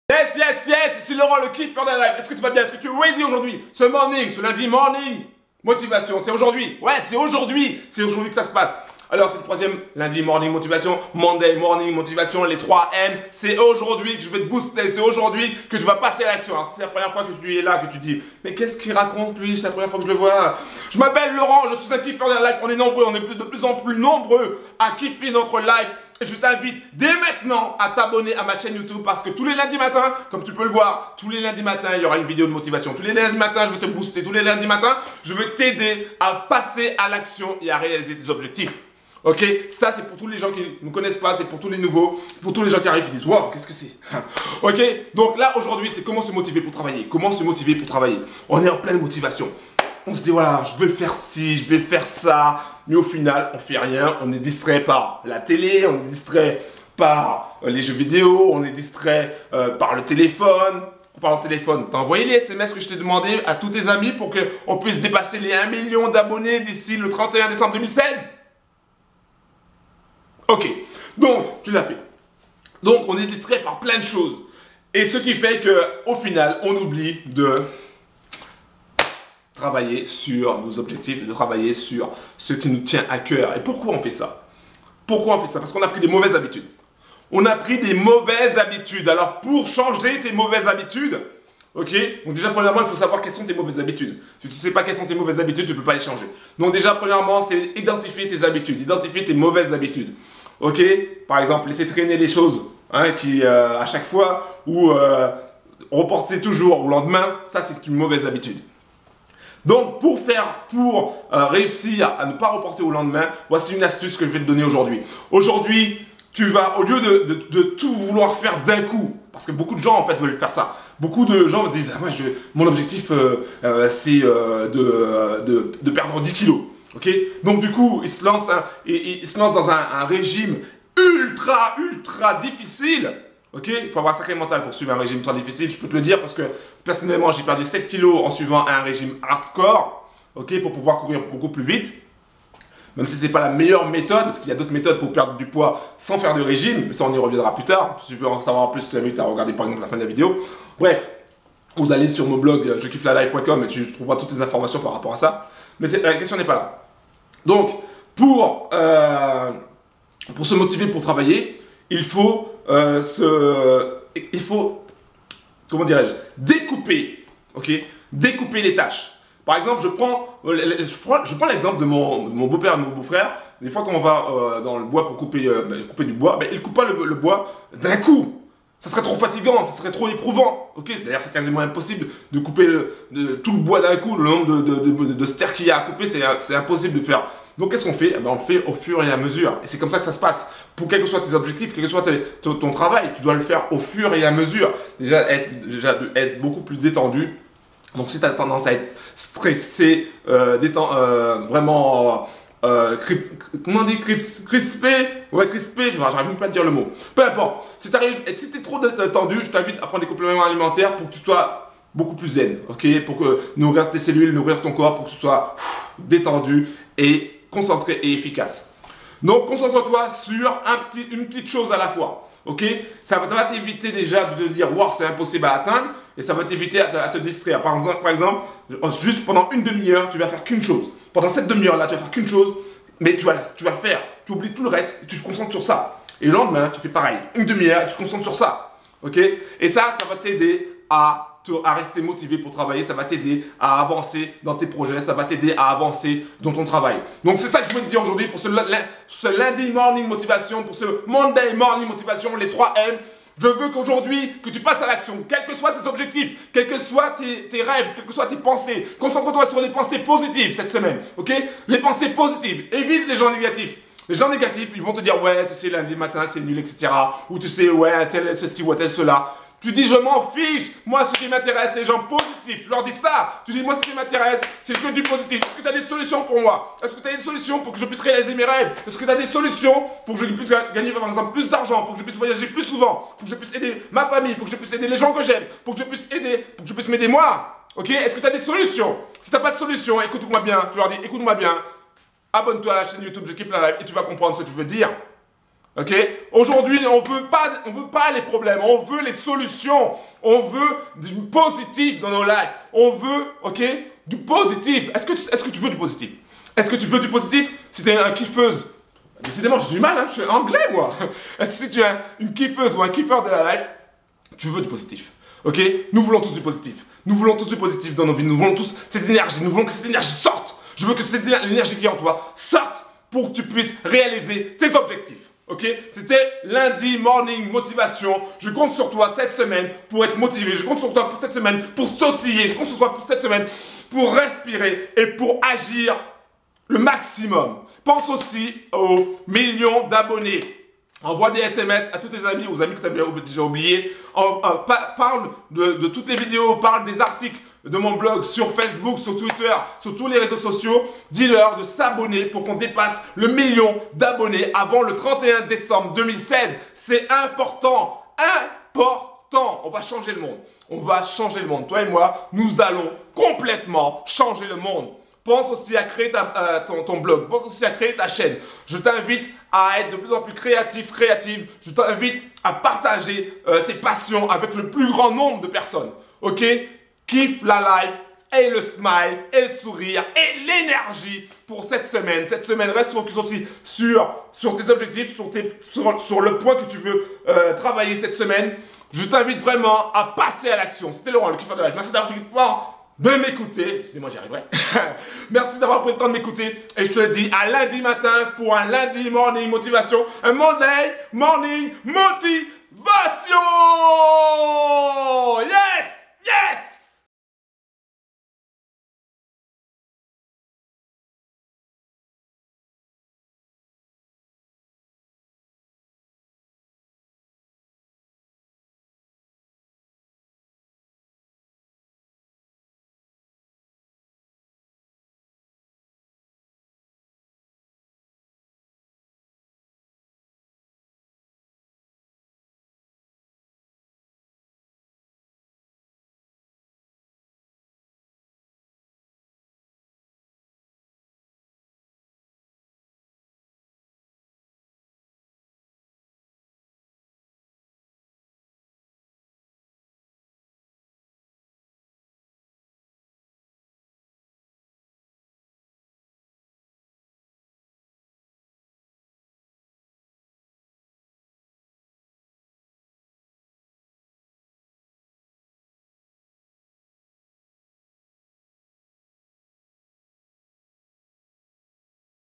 Yes, yes, yes, ici Laurent, le kiffeur de la life. Est-ce que tu vas bien? Est-ce que tu es ready aujourd'hui? Ce morning, ce lundi morning, motivation, c'est aujourd'hui. Ouais, c'est aujourd'hui que ça se passe. Alors, c'est le troisième lundi morning motivation, Monday morning motivation, les 3 M. C'est aujourd'hui que je vais te booster, c'est aujourd'hui que tu vas passer à l'action. C'est la première fois que tu es là, que tu dis, mais qu'est-ce qu'il raconte lui? C'est la première fois que je le vois. Je m'appelle Laurent, je suis un kiffeur de la life. On est nombreux, on est de plus en plus nombreux à kiffer notre life. Et je t'invite dès maintenant à t'abonner à ma chaîne YouTube parce que tous les lundis matins, comme tu peux le voir, tous les lundis matins, il y aura une vidéo de motivation. Tous les lundis matins, je vais te booster. Tous les lundis matins, je vais t'aider à passer à l'action et à réaliser tes objectifs. Ok? Ça, c'est pour tous les gens qui ne me connaissent pas, c'est pour tous les nouveaux, pour tous les gens qui arrivent et disent « Wow, qu'est-ce que c'est ?» Ok? Donc là, aujourd'hui, c'est comment se motiver pour travailler. Comment se motiver pour travailler. On est en pleine motivation. On se dit, voilà, je vais faire ci, je vais faire ça. Mais au final, on fait rien. On est distrait par la télé, on est distrait par les jeux vidéo, on est distrait par le téléphone. En parlant de téléphone, t'as envoyé les SMS que je t'ai demandé à tous tes amis pour qu'on puisse dépasser les 1 million d'abonnés d'ici le 31 décembre 2016? Ok, donc tu l'as fait. Donc on est distrait par plein de choses. Et ce qui fait qu'au final, on oublie de travailler sur nos objectifs, de travailler sur ce qui nous tient à cœur. Et pourquoi on fait ça? Pourquoi on fait ça? Parce qu'on a pris des mauvaises habitudes. On a pris des mauvaises habitudes. Alors pour changer tes mauvaises habitudes, ok? Donc déjà premièrement, il faut savoir quelles sont tes mauvaises habitudes. Si tu ne sais pas quelles sont tes mauvaises habitudes, tu ne peux pas les changer. Donc déjà premièrement, c'est identifier tes habitudes, identifier tes mauvaises habitudes. Ok? Par exemple, laisser traîner les choses hein, qui à chaque fois ou reporter toujours au lendemain, ça c'est une mauvaise habitude. Donc, pour réussir à ne pas reporter au lendemain, voici une astuce que je vais te donner aujourd'hui. Aujourd'hui, tu vas, au lieu de tout vouloir faire d'un coup, parce que beaucoup de gens en fait veulent faire ça. Beaucoup de gens me disent, ah ouais, mon objectif c'est de perdre 10 kilos. Okay? Donc du coup, ils se lancent dans un régime ultra difficile. Ok, il faut avoir un sacré mental pour suivre un régime très difficile, je peux te le dire parce que personnellement j'ai perdu 7 kilos en suivant un régime hardcore, ok, pour pouvoir courir beaucoup plus vite. Même si ce n'est pas la meilleure méthode, parce qu'il y a d'autres méthodes pour perdre du poids sans faire de régime, mais ça on y reviendra plus tard. Si tu veux en savoir plus, tu t'invite à regarder par exemple la fin de la vidéo. Bref, ou d'aller sur mon blog jekiffelalife.com et tu trouveras toutes les informations par rapport à ça. Mais la question n'est pas là. Donc, pour se motiver pour travailler, il faut comment dirais-je, découper les tâches. Par exemple, je prends l'exemple de mon beau-père et de mon beau-frère. Des fois, quand on va dans le bois pour couper du bois, ils ne coupent pas le bois d'un coup. Ça serait trop fatigant, ça serait trop éprouvant. D'ailleurs, c'est quasiment impossible de couper tout le bois d'un coup. Le nombre de stères qu'il y a à couper, c'est impossible de faire. Donc, qu'est-ce qu'on fait? On le fait au fur et à mesure. Et c'est comme ça que ça se passe. Pour quels que soient tes objectifs, quel que soit ton travail, tu dois le faire au fur et à mesure. Déjà, être beaucoup plus détendu. Donc, si tu as tendance à être stressé, vraiment... comment on dit crispé? Ouais, crispé, j'arrive même pas à dire le mot. Peu importe. Si tu es trop tendu, je t'invite à prendre des compléments alimentaires pour que tu sois beaucoup plus zen. Ok? Pour que nourrir tes cellules, nourrir ton corps, pour que tu sois détendu et concentré et efficace. Donc, concentre-toi sur une petite chose à la fois. Ok? Ça va t'éviter déjà de te dire, wow, c'est impossible à atteindre. Et ça va t'éviter à te distraire. Par exemple, juste pendant une demi-heure, tu vas faire qu'une chose. Pendant cette demi-heure là, tu vas faire qu'une chose, mais tu vas le faire. Tu oublies tout le reste et tu te concentres sur ça. Et le lendemain, tu fais pareil. Une demi-heure et tu te concentres sur ça. Ok? Et ça va t'aider à rester motivé pour travailler. Ça va t'aider à avancer dans tes projets. Ça va t'aider à avancer dans ton travail. Donc, c'est ça que je veux te dire aujourd'hui pour ce lundi morning motivation, pour ce Monday morning motivation, les 3 M. Je veux qu'aujourd'hui, que tu passes à l'action, quels que soient tes objectifs, quels que soient tes rêves, quelles que soient tes pensées. Concentre-toi sur les pensées positives cette semaine, ok? Les pensées positives. Évite les gens négatifs. Les gens négatifs, ils vont te dire, ouais, tu sais, lundi matin, c'est nul, etc. Ou tu sais, ouais, tel ceci ou tel cela. Tu dis, je m'en fiche. Moi, ce qui m'intéresse, c'est les gens positifs. Tu leur dis ça. Tu dis, moi, ce qui m'intéresse, c'est que du positif. Est-ce que tu as des solutions pour moi? Est-ce que tu as des solutions pour que je puisse réaliser mes rêves? Est-ce que tu as des solutions pour que je puisse gagner, par exemple, plus d'argent, pour que je puisse voyager plus souvent, pour que je puisse aider ma famille, pour que je puisse aider les gens que j'aime, pour que je puisse m'aider moi? Ok? Est-ce que tu as des solutions? Si tu n'as pas de solution, écoute-moi bien. Tu leur dis, écoute-moi bien. Abonne-toi à la chaîne YouTube Je kiffe la life et tu vas comprendre ce que je veux dire. Ok? Aujourd'hui, on veut pas les problèmes, on veut les solutions. On veut du positif dans nos lives. On veut, ok, du positif. Est-ce que tu veux du positif? Est-ce que tu veux du positif? Si tu es un kiffeuse, décidément j'ai du mal, hein, je suis anglais moi. Si tu es une kiffeuse ou un kiffeur de la live, tu veux du positif. Ok? Nous voulons tous du positif. Nous voulons tous du positif dans nos vies. Nous voulons tous cette énergie. Nous voulons que cette énergie sorte. Je veux que cette énergie qui est en toi sorte pour que tu puisses réaliser tes objectifs. Ok? C'était lundi morning motivation. Je compte sur toi cette semaine pour être motivé. Je compte sur toi pour cette semaine pour sautiller. Je compte sur toi pour cette semaine pour respirer et pour agir le maximum. Pense aussi aux millions d'abonnés. Envoie des SMS à tous tes amis, aux amis que tu avais déjà oubliés. Parle de toutes les vidéos, parle des articles de mon blog sur Facebook, sur Twitter, sur tous les réseaux sociaux. Dis-leur de s'abonner pour qu'on dépasse le million d'abonnés avant le 31 décembre 2016. C'est important, important. On va changer le monde. On va changer le monde. Toi et moi, nous allons complètement changer le monde. Pense aussi à créer ton blog. Pense aussi à créer ta chaîne. Je t'invite à être de plus en plus créative. Je t'invite à partager tes passions avec le plus grand nombre de personnes. Ok? Kiffe la live et le smile et le sourire et l'énergie pour cette semaine. Cette semaine, reste focus aussi sur tes objectifs, sur le point que tu veux travailler cette semaine. Je t'invite vraiment à passer à l'action. C'était Laurent, le kiffeur de la live. Merci d'avoir pris le temps de m'écouter. Excusez-moi, j'y arriverai. Merci d'avoir pris le temps de m'écouter. Et je te dis à lundi matin pour un lundi morning motivation. Un Monday morning motivation.